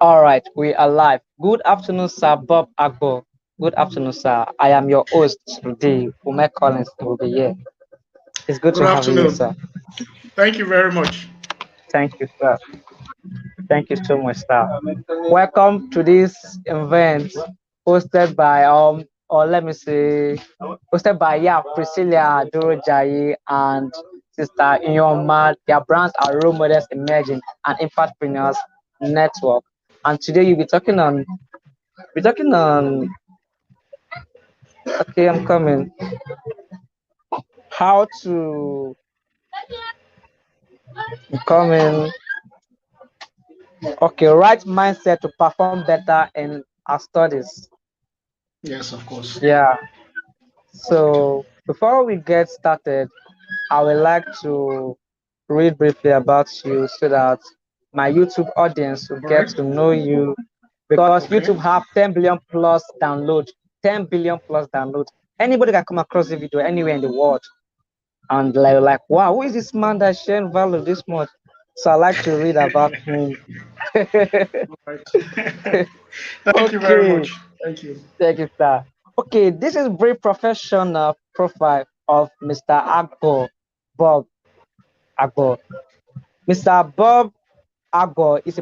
All right, we are live. Good afternoon, sir. Bob Agbo. Good afternoon, sir. I am your host today. Ume Collins will be here. It's good Good to have you here, afternoon. sir. Thank you very much. Thank you, sir. Thank you so much, sir. Welcome to this event hosted by or let me say hosted by Priscilla Durojayi and Sister Inyoma. Their brands are role models emerging and impactpreneurs network. And today you'll be talking on okay, I'm coming. How to come in. Okay, right mindset to perform better in our studies. Yes, of course. Yeah. So before we get started, I would like to read briefly about you so that my YouTube audience will All get right. to know you because Okay. YouTube have 10 billion plus download, 10 billion plus download. Anybody can come across the video anywhere in the world and like wow, who is this man that's sharing value this much? So I like to read about him. All right. Thank you very Okay, much. Thank you. thank you, sir. Okay, this is brief professional profile of Mr. Agbo, Bob Agbo. Mr. Bob Agbo is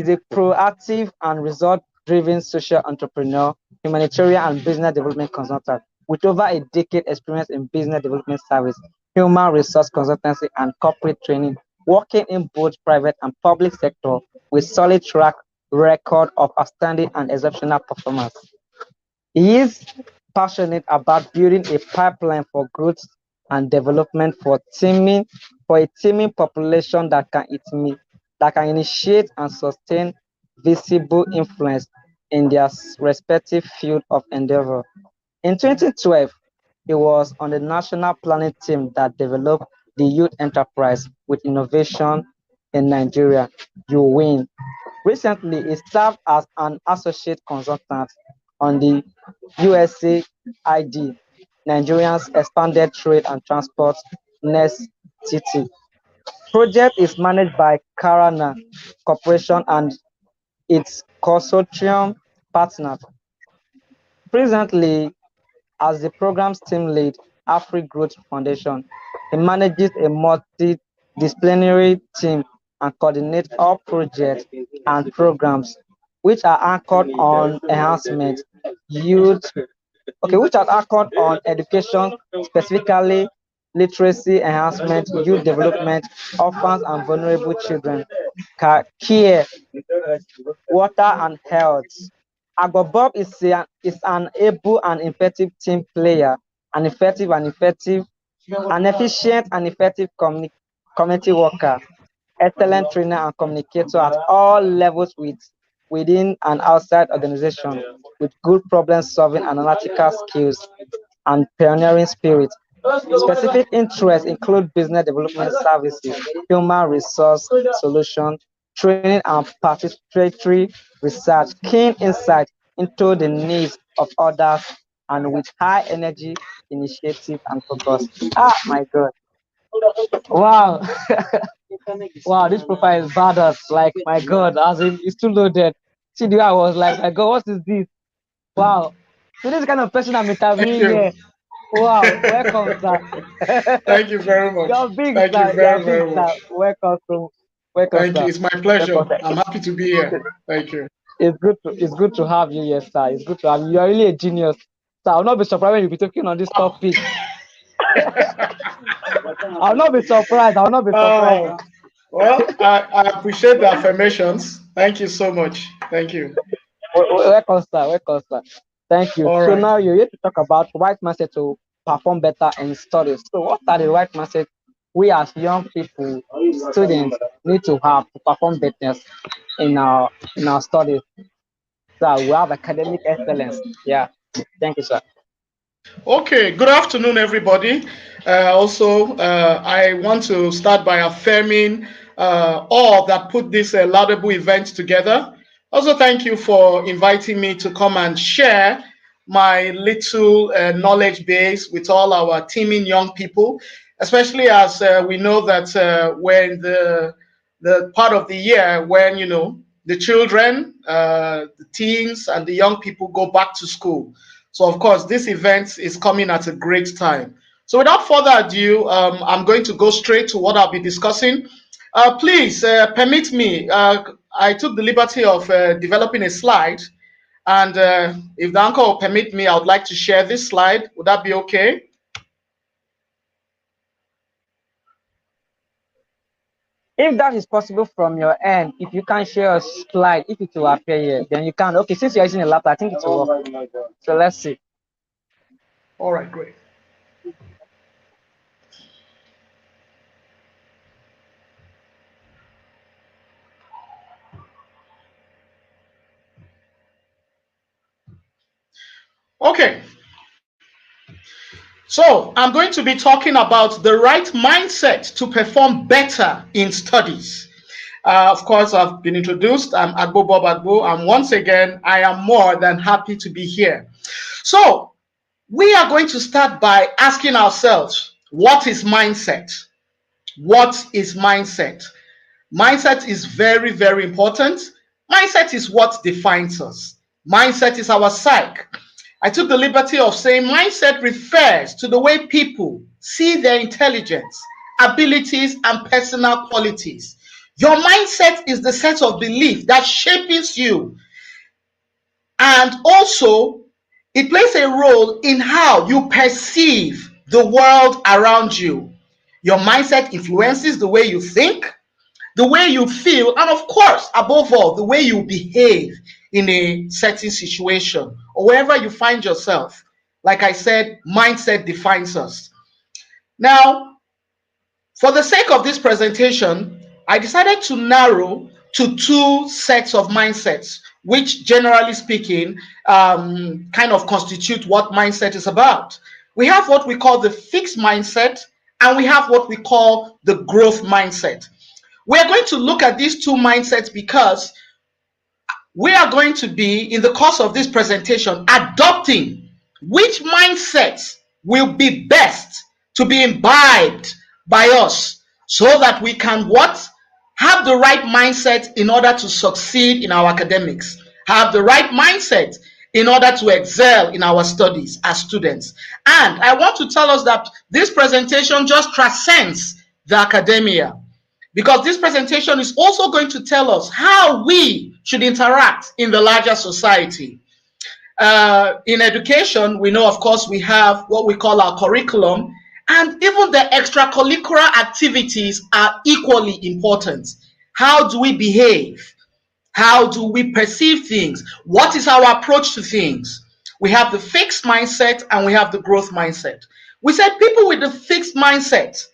a proactive and result-driven social entrepreneur, humanitarian and business development consultant with over a decade experience in business development service, human resource consultancy, and corporate training, working in both private and public sector with solid track record of outstanding and exceptional performance. He is passionate about building a pipeline for growth and development for a teeming population that can initiate and sustain visible influence in their respective field of endeavor. In 2012, he was on the national planning team that developed the youth enterprise with innovation in Nigeria. You win. Recently, he served as an associate consultant on the USAID, Nigeria's Expanded Trade and Transport Next City. Project is managed by Karana Corporation and its consortium partners. Presently, as the program's team lead, Afri Growth Foundation, he manages a multidisciplinary team and coordinates all projects and programs which are anchored on enhancement, youth, which are anchored on education, specifically literacy enhancement, youth development, orphans and vulnerable children, care, water and health. Agbo is an able and effective team player, an efficient and effective community worker, excellent trainer and communicator at all levels within and outside organization with good problem solving and analytical skills and pioneering spirit. Specific interests include business development services, human resource solution, training and participatory research, keen insight into the needs of others, and with high energy, initiative, and focus. Ah, my God. Wow. Wow, this profile is badass. Like, my God, as in, it's too loaded. See, the way I was like, my God, what is this? Wow. So this kind of person I'm Thank interviewing you. here. Wow, welcome, sir. Thank you very much. You're big, Thank you sir. You're very, big, very sir. much. Welcome, Thank you. sir. It's my pleasure. Welcome, sir. I'm happy to be here. Thank you. It's good to have you, yes, sir. It's good to have you. You're really a genius. So I'll not be surprised when you be talking on this Wow. topic. I'll not be surprised. I'll not be surprised. Oh, well, I appreciate the affirmations. Thank you so much. Thank you. Welcome, sir. Welcome, sir. Thank you. All So right. now you're here to talk about right mindset to perform better in studies. So what are the right mindset we as young people, students, need to have to perform better in our studies? So we have academic excellence. Yeah. Thank you, sir. Okay, good afternoon, everybody. I want to start by affirming all that put this laudable event together. Also, thank you for inviting me to come and share my little knowledge base with all our teaming young people, especially as we know that we're in the part of the year when, the children, the teens, and the young people go back to school. So, of course, this event is coming at a great time. So, without further ado, I'm going to go straight to what I'll be discussing. Please permit me. I took the liberty of developing a slide, and if the uncle will permit me, I would like to share this slide. Would that be okay? If that is possible from your end, if you can share a slide, if it will appear here, then you can. Okay, since you're using a laptop, I think it will work. So let's see. All right, great. Okay, so I'm going to be talking about the right mindset to perform better in studies. Of course, I've been introduced. I'm Agbo Bob Agbo, and once again, I am more than happy to be here. So, we are going to start by asking ourselves, what is mindset? What is mindset? Mindset is very, very important. Mindset is what defines us. Mindset is our psyche. I took the liberty of saying mindset refers to the way people see their intelligence, abilities, and personal qualities. Your mindset is the set of belief that shapes you, and also it plays a role in how you perceive the world around you. Your mindset influences the way you think, the way you feel, and of course, above all, the way you behave in a certain situation or wherever you find yourself. Like I said, mindset defines us. Now, for the sake of this presentation, I decided to narrow to two sets of mindsets, which generally speaking, kind of constitute what mindset is about. We have what we call the fixed mindset, and we have what we call the growth mindset. We are going to look at these two mindsets because we are going to be, in the course of this presentation, adopting which mindsets will be best to be imbibed by us so that we can what? Have the right mindset in order to succeed in our academics, have the right mindset in order to excel in our studies as students. And I want to tell us that this presentation just transcends the academia, because this presentation is also going to tell us how we should interact in the larger society. In education, we know, of course, we have what we call our curriculum, and even the extracurricular activities are equally important. How do we behave? How do we perceive things? What is our approach to things? We have the fixed mindset and we have the growth mindset. We said people with the fixed mindset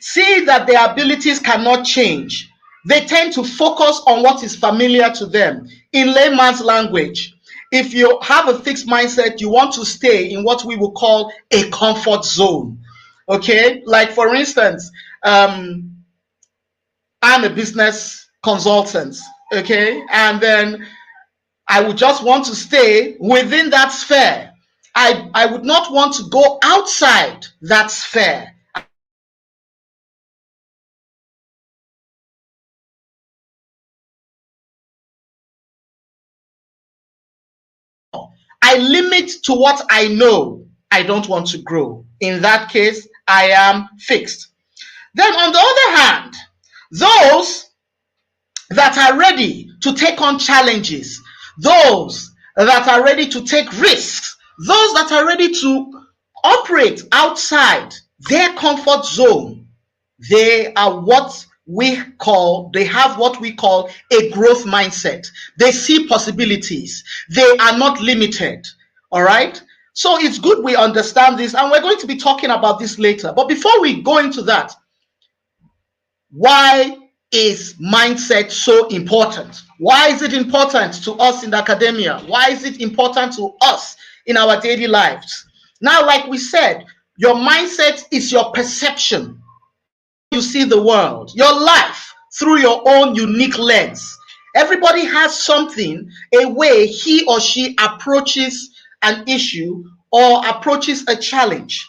see that their abilities cannot change. They tend to focus on what is familiar to them. In layman's language, if you have a fixed mindset, you want to stay in what we will call a comfort zone. Okay, like for instance, I'm a business consultant. Okay, and then I would just want to stay within that sphere. I would not want to go outside that sphere. I limit to what I know. I don't want to grow. In that case, I am fixed. Then, on the other hand, those that are ready to take on challenges, those that are ready to take risks, those that are ready to operate outside their comfort zone, they are what they have what we call a growth mindset. They see possibilities. They are not limited. All right. So it's good we understand this, and we're going to be talking about this later. But before we go into that, why is mindset so important? Why is it important to us in the academia? Why is it important to us in our daily lives? Now, like we said, your mindset is your perception, you see the world, your life through your own unique lens. Everybody has something, a way he or she approaches an issue or approaches a challenge.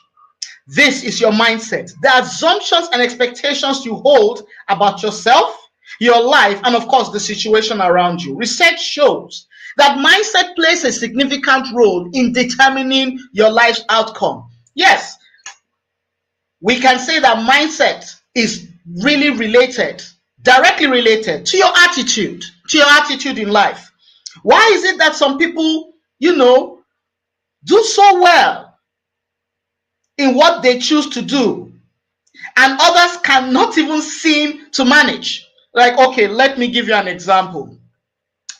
This is your mindset. The assumptions and expectations you hold about yourself, your life, and of course, the situation around you. Research shows that mindset plays a significant role in determining your life's outcome. Yes, we can say that mindset is really related, directly related to your attitude in life. Why is it that some people, do so well in what they choose to do, and others cannot even seem to manage? Like, okay, let me give you an example.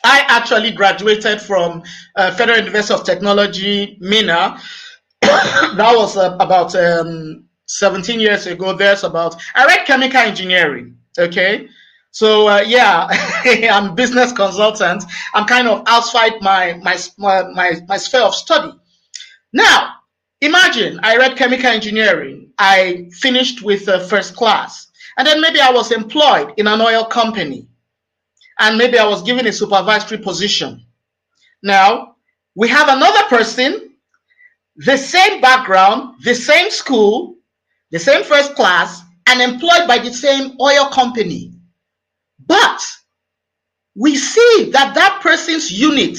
I actually graduated from Federal University of Technology, Mina. That was about 17 years ago. I read chemical engineering. Okay. So yeah, I'm a business consultant. I'm kind of outside my sphere of study. Now, imagine I read chemical engineering. I finished with first class. And then maybe I was employed in an oil company. And maybe I was given a supervisory position. Now, we have another person, the same background, the same school, the same first class, and employed by the same oil company. But we see that that person's unit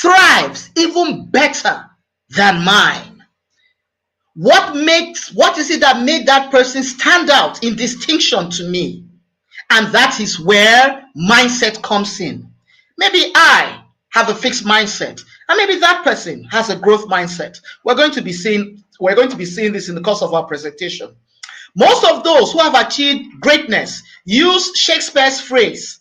thrives even better than mine. What is it that made that person stand out in distinction to me? And that is where mindset comes in. Maybe I have a fixed mindset, and maybe that person has a growth mindset. We're going to be seeing this in the course of our presentation. Most of those who have achieved greatness, use Shakespeare's phrase,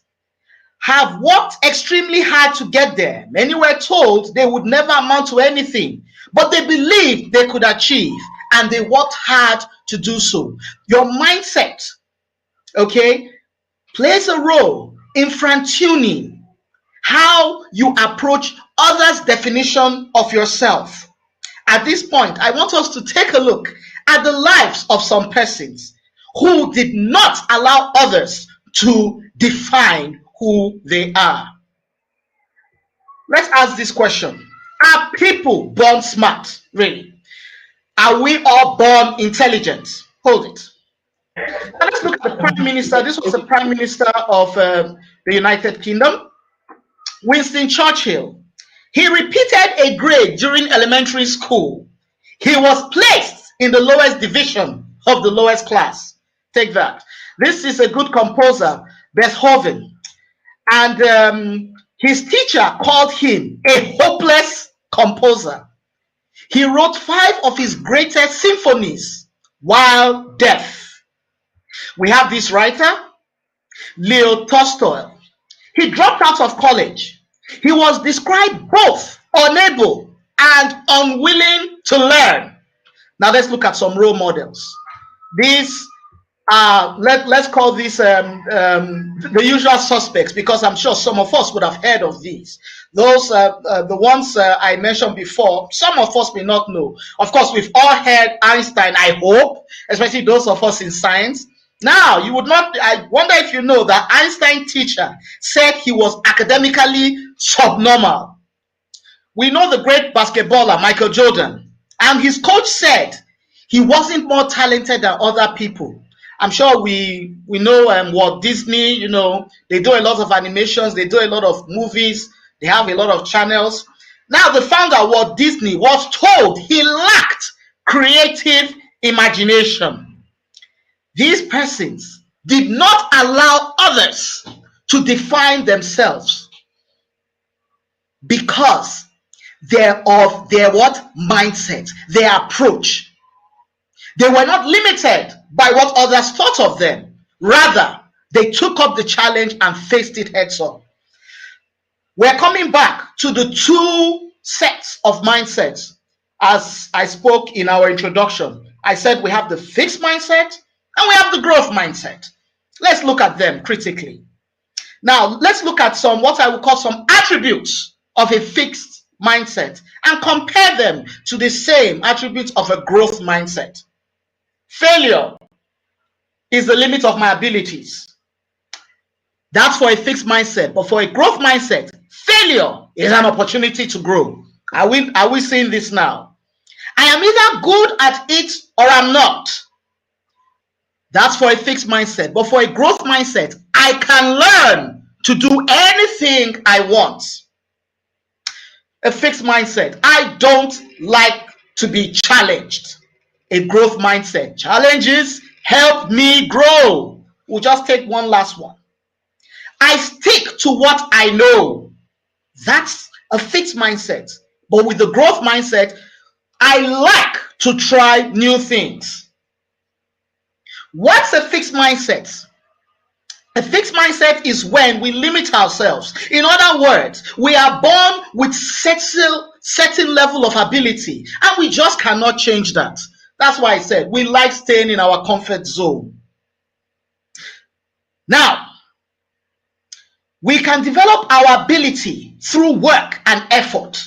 have worked extremely hard to get there. Many were told they would never amount to anything, but they believed they could achieve, and they worked hard to do so. Your mindset, okay, plays a role in fine-tuning how you approach others' definition of yourself. At this point, I want us to take a look at the lives of some persons who did not allow others to define who they are. Let's ask this question. Are people born smart, really? Are we all born intelligent? Hold it. Now let's look at the Prime Minister. This was the Prime Minister of the United Kingdom, Winston Churchill. He repeated a grade during elementary school. He was placed in the lowest division of the lowest class. Take that. This is a good composer, Beethoven. And his teacher called him a hopeless composer. He wrote 5 of his greatest symphonies while deaf. We have this writer, Leo Tolstoy. He dropped out of college. He was described both unable and unwilling to learn. Now let's look at some role models. These let's call these the usual suspects, because I'm sure some of us would have heard of these. Those the ones I mentioned before, some of us may not know. Of course, we've all heard Einstein, I hope, especially those of us in science. Now, you would not, I wonder if you know that Einstein teacher said he was academically subnormal. We know the great basketballer Michael Jordan, and his coach said he wasn't more talented than other people. I'm sure we know Walt Disney, they do a lot of animations, they do a lot of movies, they have a lot of channels. Now, the founder, Walt Disney, was told he lacked creative imagination. These persons did not allow others to define themselves because of their what? Mindset, their approach. They were not limited by what others thought of them. Rather, they took up the challenge and faced it heads on. We're coming back to the 2 sets of mindsets. As I spoke in our introduction, I said we have the fixed mindset and we have the growth mindset. Let's look at them critically. Now, let's look at what I would call some attributes of a fixed mindset and compare them to the same attributes of a growth mindset. Failure is the limit of my abilities. That's for a fixed mindset. But for a growth mindset, failure is an opportunity to grow. Are we seeing this now? I am either good at it or I'm not. That's for a fixed mindset. But for a growth mindset, I can learn to do anything I want. A fixed mindset, I don't like to be challenged. A growth mindset, challenges help me grow. We'll just take one last one. I stick to what I know. That's a fixed mindset. But with the growth mindset, I like to try new things. What's a fixed mindset? A fixed mindset is when we limit ourselves. In other words, we are born with certain level of ability, and we just cannot change that. That's why I said we like staying in our comfort zone. Now, we can develop our ability through work and effort.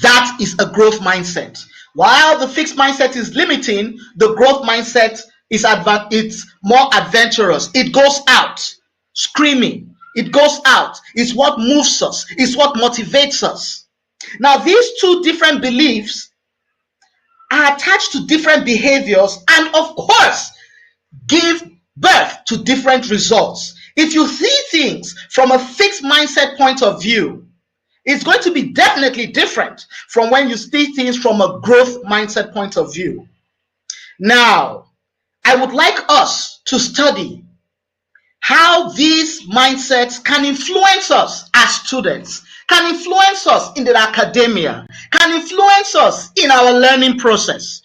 That is a growth mindset. While the fixed mindset is limiting, the growth mindset is it's more adventurous. It goes out screaming. It goes out. It's what moves us. It's what motivates us. Now, these two different beliefs are attached to different behaviors and, of course, give birth to different results. If you see things from a fixed mindset point of view, it's going to be definitely different from when you see things from a growth mindset point of view. Now, I would like us to study how these mindsets can influence us as students, can influence us in the academia, can influence us in our learning process.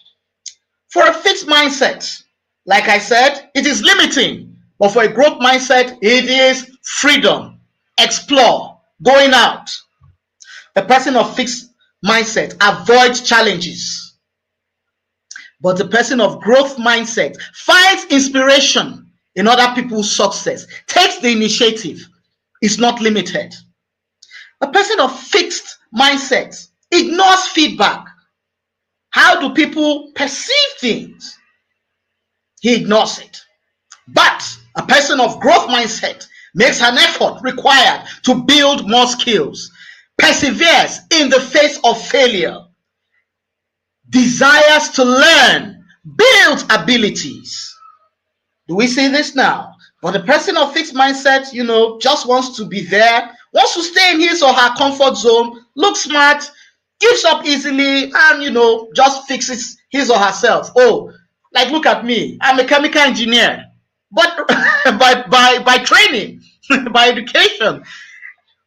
For a fixed mindset, like I said, it is limiting. But for a growth mindset, it is freedom, explore, going out. The person of fixed mindset avoids challenges. But the person of growth mindset finds inspiration in other people's success, takes the initiative, is not limited. A person of fixed mindset ignores feedback. How do people perceive things? He ignores it. But a person of growth mindset makes an effort required to build more skills, perseveres in the face of failure, desires to learn, builds abilities. Do we see this now? But the person of fixed mindset, just wants to be there, wants to stay in his or her comfort zone, looks smart, gives up easily, and, just fixes his or herself. Oh, like look at me, I'm a chemical engineer, but by training, by education.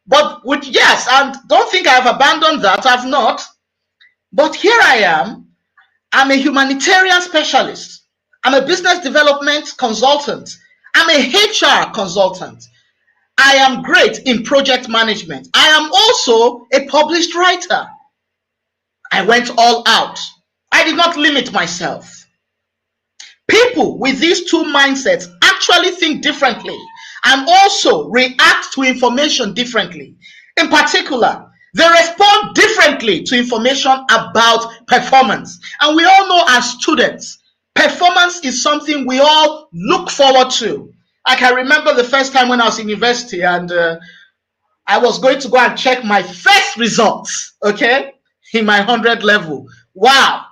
But yes, and don't think I've abandoned that, I've not. But here I am, I'm a humanitarian specialist. I'm a business development consultant. I'm a HR consultant. I am great in project management. I am also a published writer. I went all out. I did not limit myself. People with these two mindsets actually think differently and also react to information differently. In particular, they respond differently to information about performance. And we all know as students, performance is something we all look forward to. I can remember the first time when I was in university and I was going to go and check my first results, okay, in my 100 level. Wow,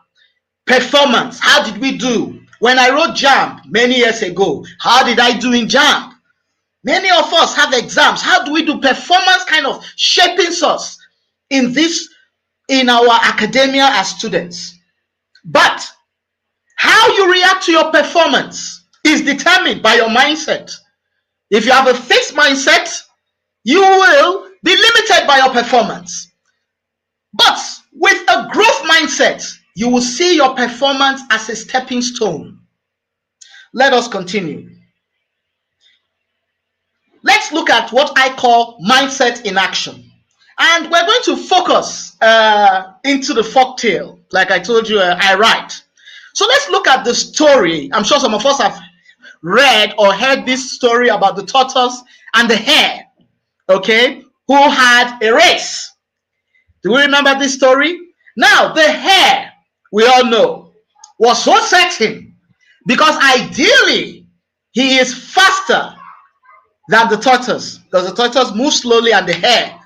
performance, how did we do? When I wrote JAMB many years ago, how did I do in JAMB? Many of us have exams. How do we do? Performance kind of shaping us in our academia as students. But how you react to your performance is determined by your mindset. If you have a fixed mindset, you will be limited by your performance. But with a growth mindset, you will see your performance as a stepping stone. Let us continue. Let's look at what I call mindset in action. And we're going to focus into the folktale. Like I told you, I write. So let's look at the story. I'm sure some of us have read or heard this story about the tortoise and the hare, okay, who had a race. Do we remember this story? Now, the hare, we all know, was so certain because ideally he is faster than the tortoise, because the tortoise moves slowly and the hare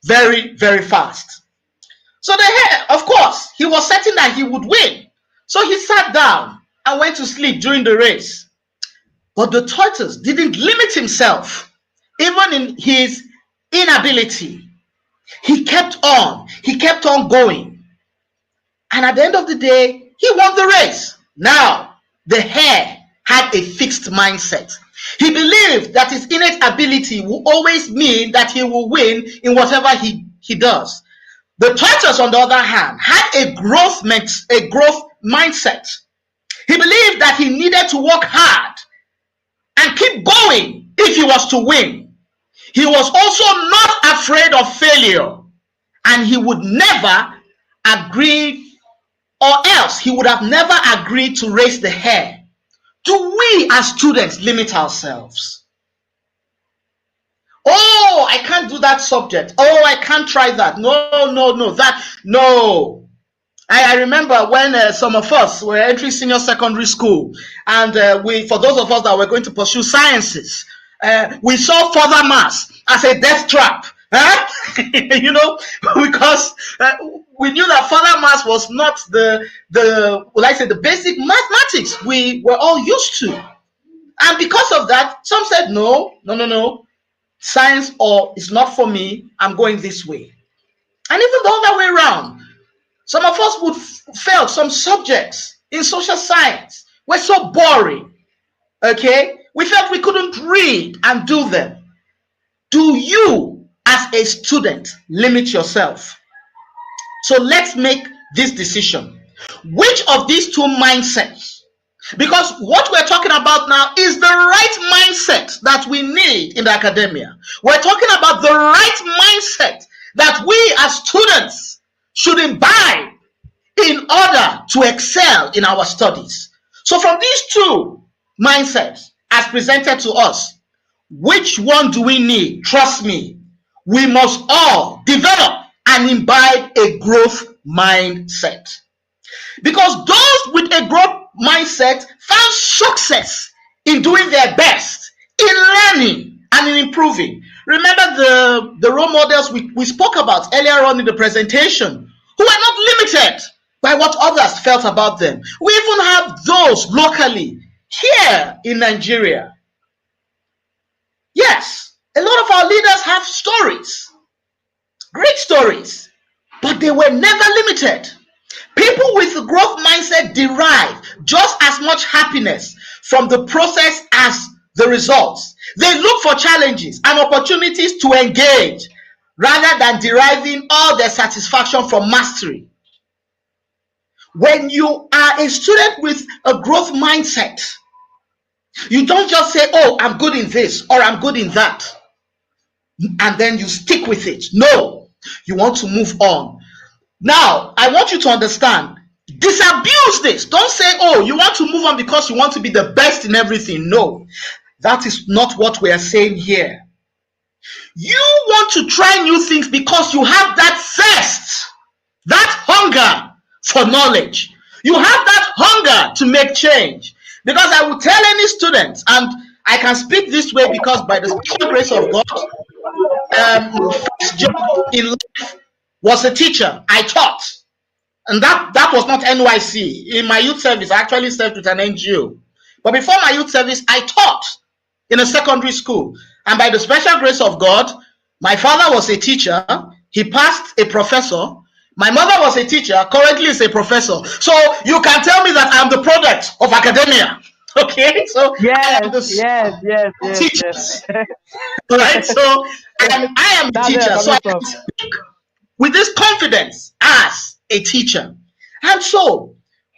very, very fast. So the hare, of course, he was certain that he would win. So he sat down and went to sleep during the race. But the tortoise didn't limit himself, even in his inability. He kept on going. And at the end of the day, he won the race. Now, the hare had a fixed mindset. He believed that his innate ability will always mean that he will win in whatever he does. The tortoise, on the other hand, had a growth mindset. He believed that he needed to work hard and keep going if he was to win. He was also not afraid of failure, and he would never agree, or else he would have never agreed to raise the hare. Do we as students limit ourselves? Oh, I can't do that subject. Oh, I can't try that. No. I remember when some of us were entering senior secondary school, and for those of us that were going to pursue sciences, we saw further maths as a death trap. You know, because we knew that further maths was not the basic mathematics we were all used to. And because of that, some said, no, science is not for me, I'm going this way. And even the other way around, some of us would felt some subjects in social science were so boring. Okay, we felt we couldn't read and do them. Do you, as a student, limit yourself? So let's make this decision. Which of these two mindsets? Because what we're talking about now is the right mindset that we need in the academia. We're talking about the right mindset that we as students should imbibe in order to excel in our studies. So from these two mindsets as presented to us, which one do we need? Trust me, we must all develop and imbibe a growth mindset. Because those with a growth mindset found success in doing their best, in learning and in improving. Remember the role models we spoke about earlier on in the presentation, who are not limited by what others felt about them. We even have those locally here in Nigeria. Yes, a lot of our leaders have stories, great stories, but they were never limited. People with a growth mindset derive just as much happiness from the process as the results. They look for challenges and opportunities to engage rather than deriving all their satisfaction from mastery. When you are a student with a growth mindset, you don't just say, oh, I'm good in this or I'm good in that, and then you stick with it. No, you want to move on. Now, I want you to understand, disabuse this. Don't say, oh, you want to move on because you want to be the best in everything. No, that is not what we are saying here. You want to try new things because you have that thirst, that hunger for knowledge. You have that hunger to make change. Because I will tell any student, and I can speak this way because by the special grace of God, my first job in life was a teacher. I taught. And that was not NYC. In my youth service, I actually served with an NGO. But before my youth service, I taught in a secondary school. And by the special grace of God, my father was a teacher. He passed a professor. My mother was a teacher, currently is a professor. So you can tell me that I'm the product of academia. Okay? So I am the teachers. All right? So I am a teacher. So I can speak with this confidence as a teacher. And so,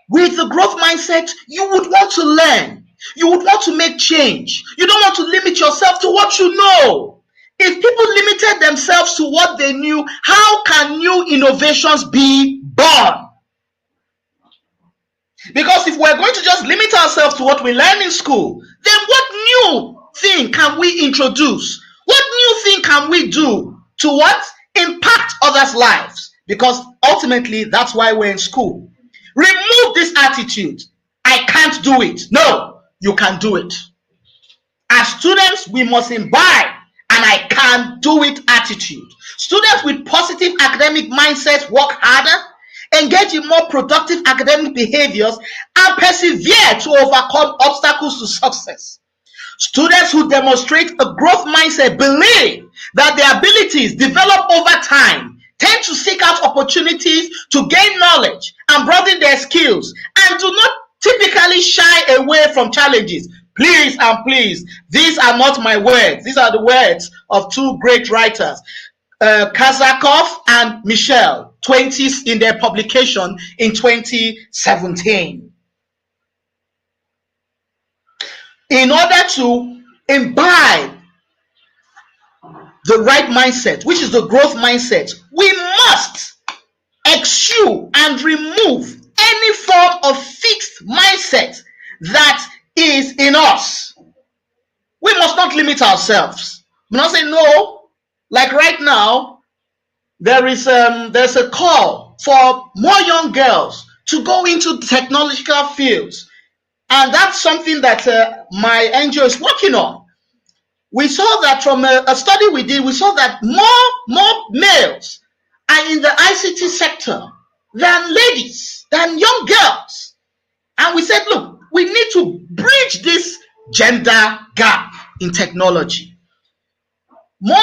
with the growth mindset, you would want to learn. You would want to make change. You don't want to limit yourself to what you know. If people limited themselves to what they knew, how can new innovations be born? Because if we're going to just limit ourselves to what we learn in school, then what new thing can we introduce? What new thing can we do to what? Impact others' lives? Because ultimately, that's why we're in school. Remove this attitude. I can't do it. No, you can do it. As students, we must imbibe an I can do it attitude. Students with positive academic mindsets work harder, engage in more productive academic behaviors, and persevere to overcome obstacles to success. Students who demonstrate a growth mindset believe that their abilities develop over time, tend to seek out opportunities to gain knowledge and broaden their skills, and do not typically shy away from challenges. Please and please, these are not my words. These are the words of two great writers, Kazakov and Michel, 20s, in their publication in 2017. In order to imbibe the right mindset, which is the growth mindset, we must eschew and remove any form of fixed mindset that is in us. We must not limit ourselves. We must say no. Like right now, there's a call for more young girls to go into technological fields, and that's something that my NGO is working on. We saw that from a study we did, we saw that more males are in the ICT sector than ladies, than young girls. And we said, look, we need to bridge this gender gap in technology. More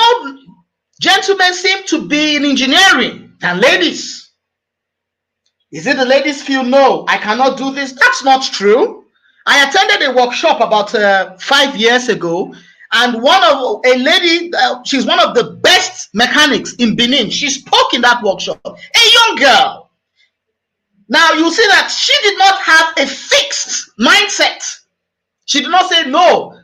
gentlemen seem to be in engineering than ladies. Is it the ladies feel, no, I cannot do this? That's not true. I attended a workshop about 5 years ago, and a lady, she's one of the best mechanics in Benin. She spoke in that workshop, a young girl. Now you see that she did not have a fixed mindset. She did not say, no,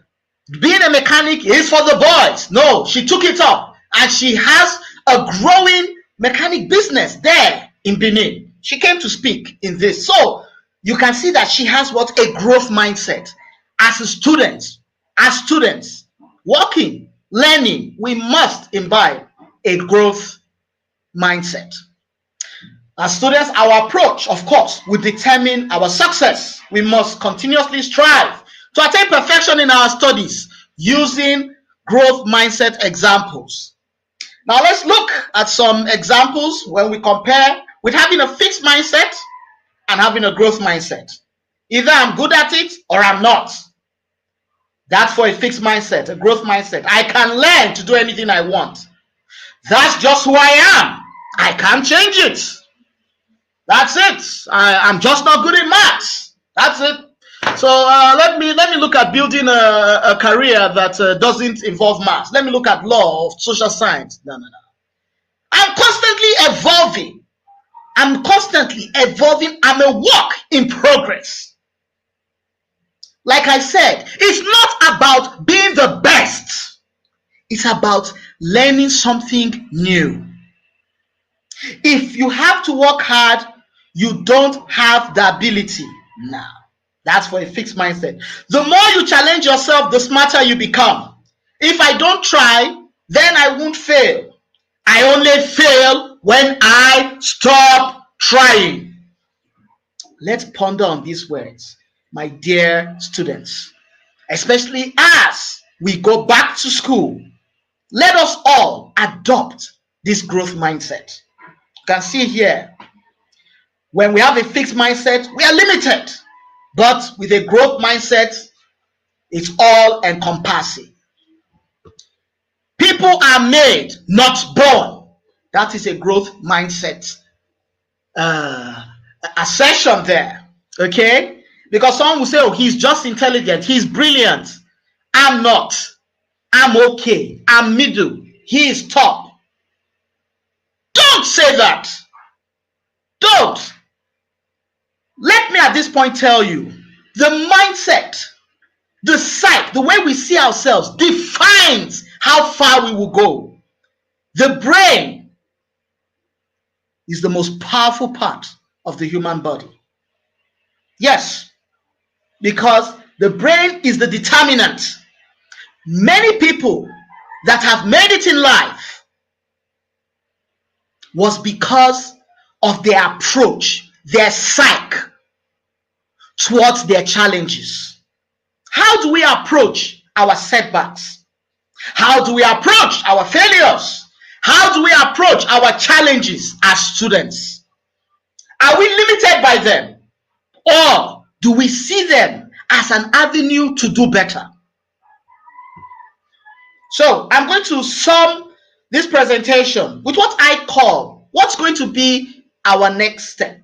being a mechanic is for the boys. No, she took it up, and she has a growing mechanic business there in Benin. She came to speak in this. So you can see that she has what? A growth mindset. As students, working, learning, we must imbibe a growth mindset. As students, our approach, of course, will determine our success. We must continuously strive to attain perfection in our studies using growth mindset examples. Now let's look at some examples when we compare with having a fixed mindset and having a growth mindset. Either I'm good at it or I'm not. That's for a fixed mindset. A growth mindset, I can learn to do anything I want. That's just who I am. I can't change it. That's it. I'm just not good in maths. That's it. So let me look at building a career that doesn't involve maths. Let me look at law of social science. No. I'm constantly evolving. I'm a work in progress. Like I said, it's not about being the best. It's about learning something new. If you have to work hard, you don't have the ability. Now, that's for a fixed mindset. The more you challenge yourself, the smarter you become. If I don't try, then I won't fail. I only fail when I stop trying. Let's ponder on these words, my dear students, especially as we go back to school. Let us all adopt this growth mindset. You can see here, when we have a fixed mindset, we are limited. But with a growth mindset, it's all encompassing. People are made, not born. That is a growth mindset assertion there. Okay? Because someone will say, oh, he's just intelligent, he's brilliant. I'm not. I'm okay. I'm middle. He is top. Don't say that. Don't. Let me at this point tell you, the mindset, the psyche, the way we see ourselves defines how far we will go. The brain is the most powerful part of the human body. Yes, because the brain is the determinant. Many people that have made it in life was because of their approach, their psyche towards their challenges. How do we approach our setbacks? How do we approach our failures? How do we approach our challenges as students? Are we limited by them? Or do we see them as an avenue to do better? So I'm going to sum this presentation with what I call what's going to be our next step.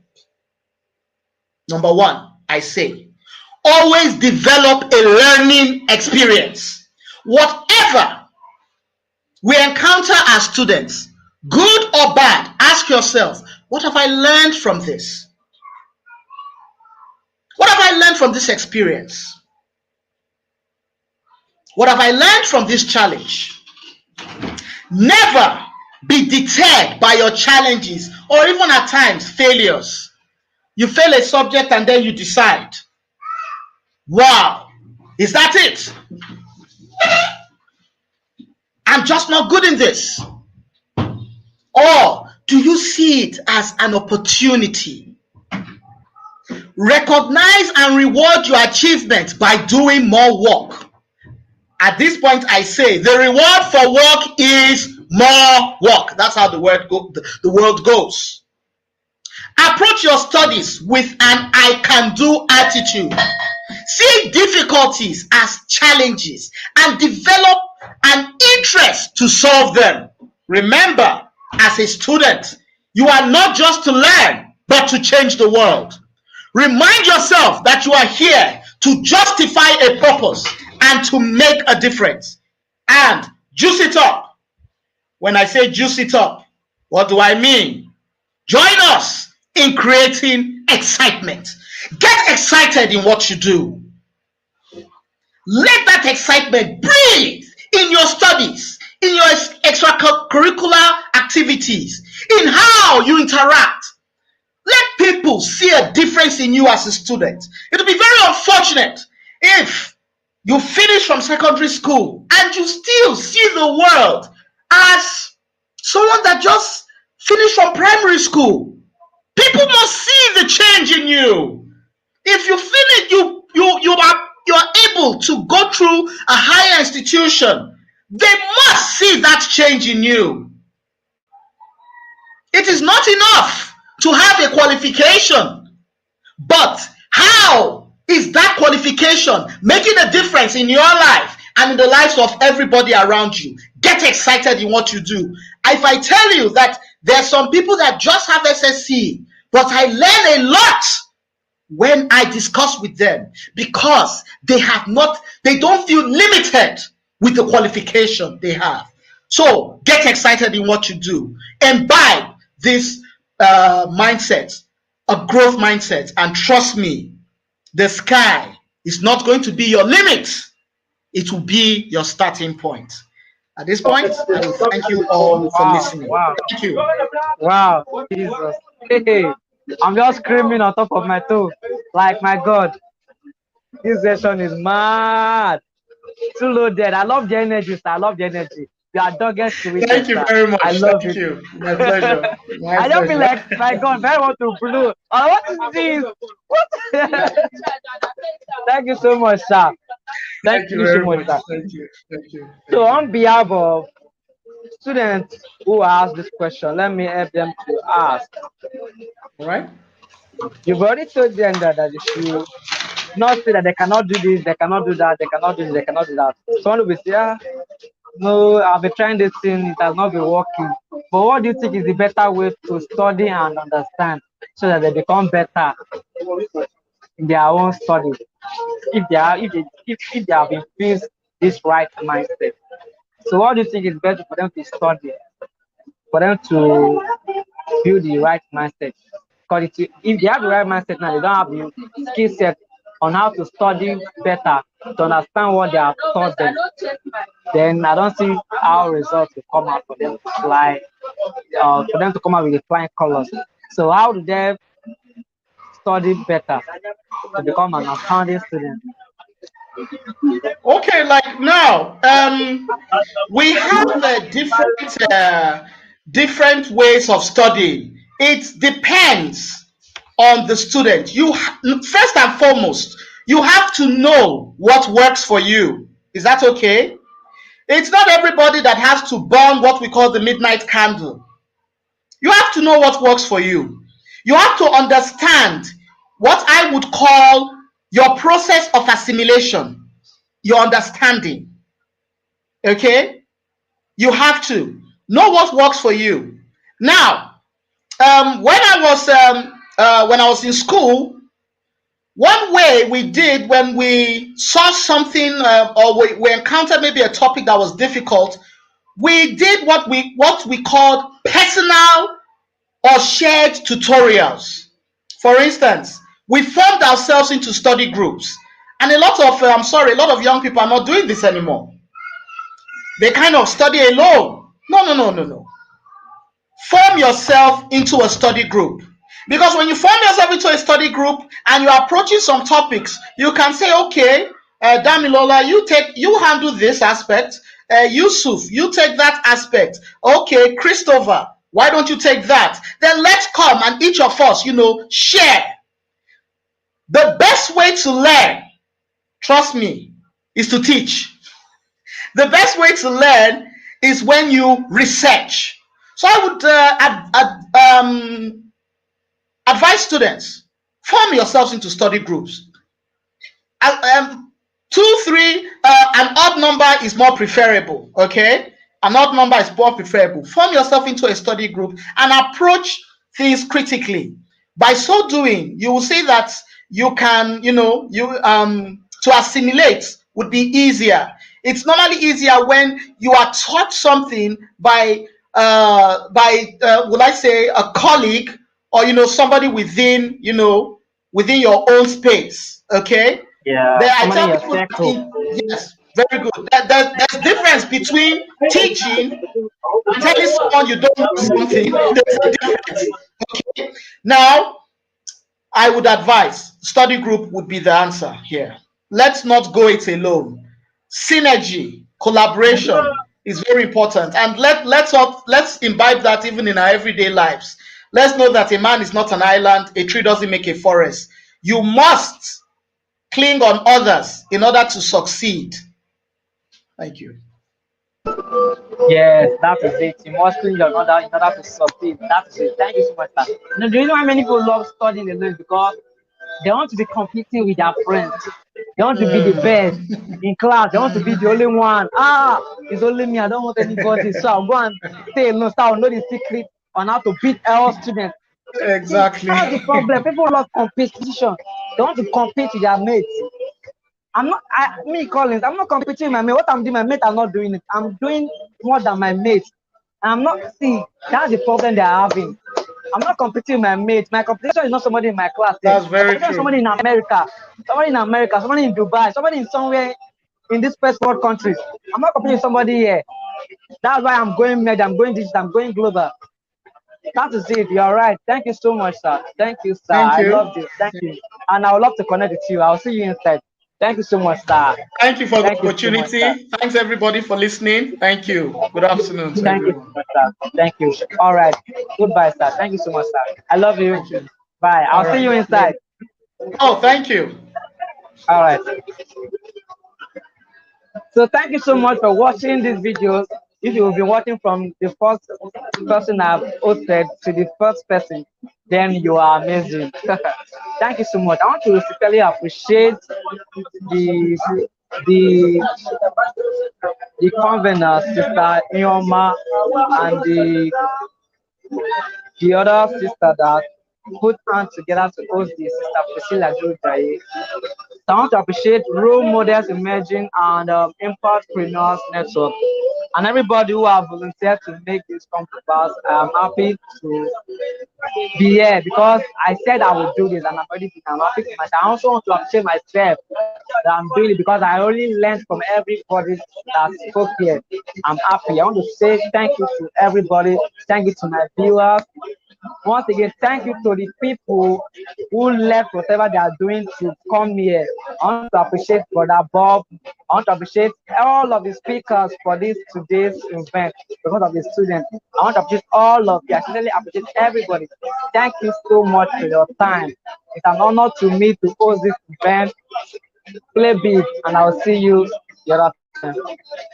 Number one, I say, always develop a learning experience. Whatever we encounter as students, good or bad, ask yourself, what have I learned from this? What have I learned from this experience? What have I learned from this challenge? Never be deterred by your challenges or even at times failures. You fail a subject and then you decide, wow, is that it? I'm just not good in this. Or do you see it as an opportunity? Recognize and reward your achievement by doing more work. At this point, I say the reward for work is more work. That's how the world goes. Approach your studies with an I can do attitude. See difficulties as challenges and develop an interest to solve them. Remember, as a student, you are not just to learn, but to change the world. Remind yourself that you are here to justify a purpose and to make a difference. And juice it up. When I say juice it up, what do I mean? Join us in creating excitement. Get excited in what you do. Let that excitement breathe in your studies, in your extracurricular activities, in how you interact. Let people see a difference in you as a student. It will be very unfortunate if you finish from secondary school and you still see the world as someone that just finished from primary school. People must see the change in you. If you finish, you're able to go through a higher institution, they must see that change in you. It is not enough to have a qualification, but how is that qualification making a difference in your life and in the lives of everybody around you? Get excited in what you do. If I tell you that there are some people that just have SSC, but I learn a lot when I discuss with them because they don't feel limited with the qualification they have. So get excited in what you do. Imbibe this mindset, a growth mindset, and trust me, the sky is not going to be your limit. It will be your starting point. At this point, I will thank you all for listening. Wow. Thank you. Wow, Jesus. Hey, I'm just screaming on top of my toe. Like, my God, this session is mad. Too loaded. I love the energy, sir. I love the energy. You are dogged to it, Thank you sir. very much. I love Thank it. you. My pleasure. My I don't feel pleasure. like, my God, I want to blow. What is this? What? Thank you so much, sir. Thank Thank you you so very much, much. sir. Thank you. Thank you. So, Thank you. on behalf of students who ask this question, let me help them to ask. All right. You've already told them that they should not say that they cannot do this, they cannot do that, they cannot do this, they cannot do that. Someone will say, no, I've been trying this thing, it has not been working. But what do you think is the better way to study and understand so that they become better in their own studies? If they have infused this right mindset. So what do you think is better for them to study, for them to build the right mindset? Because if they have the right mindset now, they don't have the skill set on how to study better, to understand what they have taught them, then I don't see how results will come out for them to fly, for them to come out with the flying colors. So how do they study better to become an outstanding student? Okay, like now, we have different ways of studying. It depends on the student. First and foremost, you have to know what works for you. Is that okay? It's not everybody that has to burn what we call the midnight candle. You have to know what works for you. You have to understand what I would call your process of assimilation, your understanding. Okay? You have to know what works for you. Now, when I was in school, one way we did when we saw something or we encountered maybe a topic that was difficult, we did what we called personal or shared tutorials. For instance, we formed ourselves into study groups, and a lot of young people are not doing this anymore. They kind of study alone. No. Form yourself into a study group. Because when you form yourself into a study group and you're approaching some topics, you can say, okay, Damilola, you handle this aspect. Yusuf, you take that aspect. Okay, Christopher, why don't you take that? Then let's come and each of us, share. The best way to learn, trust me, is to teach. The best way to learn is when you research. So I would advise students, form yourselves into study groups. Two, three, an odd number is more preferable. Okay, an odd number is more preferable. Form yourself into a study group and approach things critically. By so doing, you will see that you can, to assimilate would be easier. It's normally easier when you are taught something by would I say a colleague, or somebody within your own space. Okay, Yeah, there I somebody in tell your people circle. yes, very good. There's difference between teaching and telling someone you don't know something. There's a difference. Okay, now I would advise study group would be the answer here. Let's not go it alone. Synergy, collaboration is very important, and let's imbibe that even in our everyday lives. Let's know that a man is not an island. A tree doesn't make a forest. You must cling on others in order to succeed. Thank you. Yes, that is it. You must clean your order in order to succeed. That is it. Thank you so much, sir. The reason why many people love studying alone is because they want to be competing with their friends. They want to be the best in class. They want to be the only one. It's only me. I don't want anybody. So I'll go and stay alone. So I'll know the secret on how to beat all students. See, Exactly. that's the problem. People love competition. They want to compete with their mates. Collins, I'm not competing with my mate. What I'm doing, my mate are not doing it. I'm doing more than my mates. I'm not, see, that's the problem they're having. I'm not competing with my mates. My competition is not somebody in my class. That's My very competition is true. somebody in Dubai, somebody in somewhere in this first world country. I'm not competing with somebody here. That's why I'm going med, I'm going digital, I'm going global. That is it. You're right. Thank you so much, sir. Thank you, sir. Thank I you. love this. Thank you. And I would love to connect with you. I'll see you inside. Thank you so much, sir. Thank you for the Thank you so much, sir. opportunity. Thanks everybody for listening. Thank you. Good afternoon to Thank you so everyone. much, sir. Thank you. All right. Goodbye, sir. Thank you so much, sir. I love you. Thank you. Bye. All I'll see right. you inside. Oh, thank you. All right. So thank you so much for watching these videos. If you've been watching from the first person I've hosted to the first person, then you are amazing. Thank you so much. I want to sincerely appreciate the the the convener, Sister Ioma, and the other sister that put hands together to host this, Sister Priscilla Jojaye. I want to appreciate Role Models Emerging and Impactpreneurs Network and everybody who have volunteered to make this come to pass. I'm happy to be here because I said I would do this and I'm already doing it. I'm happy to myself. I also want to appreciate myself that I'm doing it because I only learned from everybody that spoke here. I'm happy. I want to say thank you to everybody. Thank you to my viewers. Once again, thank you to the people who left whatever they are doing to come here. I want to appreciate Brother Bob. I want to appreciate all of the speakers for this today's event because of the students. I want to appreciate all of you. I sincerely appreciate everybody. Thank you so much for your time. It's an honor to me to host this event. Play big, and I'll see you the other time.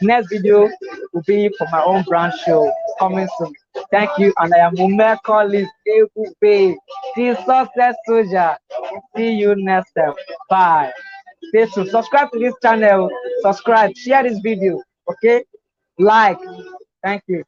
Next video will be for my own brand show coming soon. Thank you, and I am Ume Collins Ebube, the success soldier. See you next time. Bye. Stay tuned. Subscribe to this channel. Subscribe. Share this video. Okay? Like. Thank you.